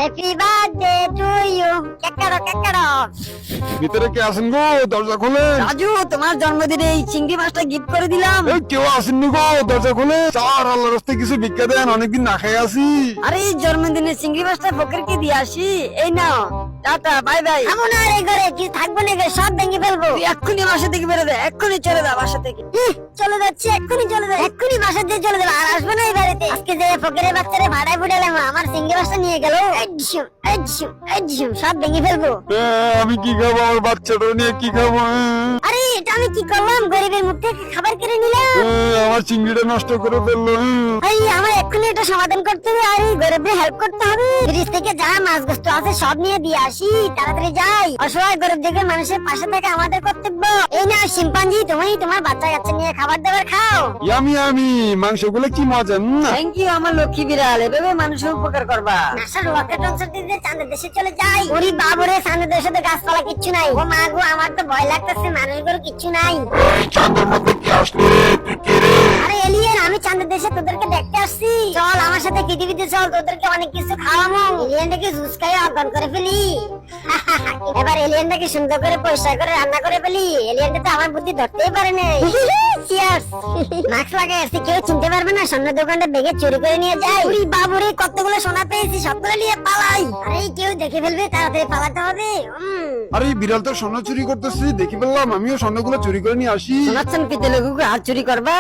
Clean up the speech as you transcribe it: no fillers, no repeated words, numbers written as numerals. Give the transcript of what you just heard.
Happy birthday to you. কেকারো ভিতরে কে আছেন গো? দরজা খোলে। রাজু, তোমার জন্মদিনে এই চিংড়ি মাছটা গিফট করে দিলাম। এই কেউ আসেননি গো, দরজা খোলে। চার আল্লাহর রাস্তায় কিছু ভিক্ষা দেন, অনেকদিন না খেয়ে আছি। আরে এই জন্মদিনে চিংড়ি মাছটা ফকিরকে দিয়ে আসি। এই নাও, টাটা, বাই বাই। এমন আর এই ঘরে কি থাকবো না, সব ভেঙে ফেলবো। তুই এক্ষুনি বাসা থেকে বেরো দে, এক্ষুনি চলে যা বাসা থেকে। চলে যাচ্ছে, এক্ষুনি চলে যাবে, এক্ষুনি বাসা দিয়ে চলে যাবে, আর আসবে না এই বাড়িতে। আজকে যে ফকিরের বাচ্চারে ভাড়ায় ফুটালাম, আমার সিঙ্গি বাসটা নিয়ে গেল। সব ভেঙে ফেলবো। আমি কি খাবো? আমার বাচ্চাটা নিয়ে কি খাবো? আরে এটা আমি কি করলাম? গরিবের মুখ থেকে খাবার কেড়ে নিলাম। আমার চিংড়িটা নষ্ট করে ফেললো। আমার এক্ষুনি এটা সমাধান করতে হবে, আর এই গরিবদের হেল্প করতে হবে। ফ্রিজ থেকে যা মাছ গোস্ত আছে সব নিয়ে দিয়ে আসি, তাড়াতাড়ি যাই। অসহায় গরিব দেখে মানুষের পাশে থাকা আমাদের কর্তব্য। এই না শিম্পাঞ্জি, তুমি তোমার বাচ্চা কাচ্চা নিয়ে খাবার দাবার খাও। আমি মাংসগুলো কি মজা। থ্যাংক ইউ আমার লক্ষ্মী বিড়াল, এভাবে মানুষের উপকার করবা। নাসার রকেট লঞ্চার দিয়ে চাঁদের দেশে চলে যাই। ওরে বাবরে, চাঁদের দেশে তো গাছপালা কিচ্ছু নাই। ও মা গো, আমার তো ভয় লাগতেছে, মানুষগুলো কিচ্ছু নাই। চাঁদের মধ্যে কি আসলে? তুই কে রে? আরে এলিয়েন, আমি চাঁদের দেশে তোদেরকে দেখতে আসছি। চল আমার সাথে পৃথিবীতে চল, তোদেরকে অনেক কিছু খাওয়াবো। এলিয়েনটাকে জুস খাই অজ্ঞান করে ফেলি। এবার এলিয়েনটাকে সুন্দর করে পরিষ্কার করে রান্না করে ফেলি। এলিয়েনটা তো আমার বুদ্ধি ধরতেই পারে না। চিয়ার্স। মাস্ক লাগাই আসছি, কেউ চিনতে পারবে না। সামনের দোকানটা বেগে চুরি করে নিয়ে যাই। ওরে বাবুরে, কতগুলো সোনা পেয়েছি, সবগুলো নিয়ে পালাই। আরে কেউ দেখে ফেলবে, তাড়াতাড়ি পালাতে হবে। আরে এই বিড়াল তো স্বর্ণ চুরি করতেছি, দেখি বললাম আমিও স্বর্ণগুলো চুরি করে নিয়ে আসি। শোনাচ্ছেন পিতলে কুকুর হাত চুরি করবা?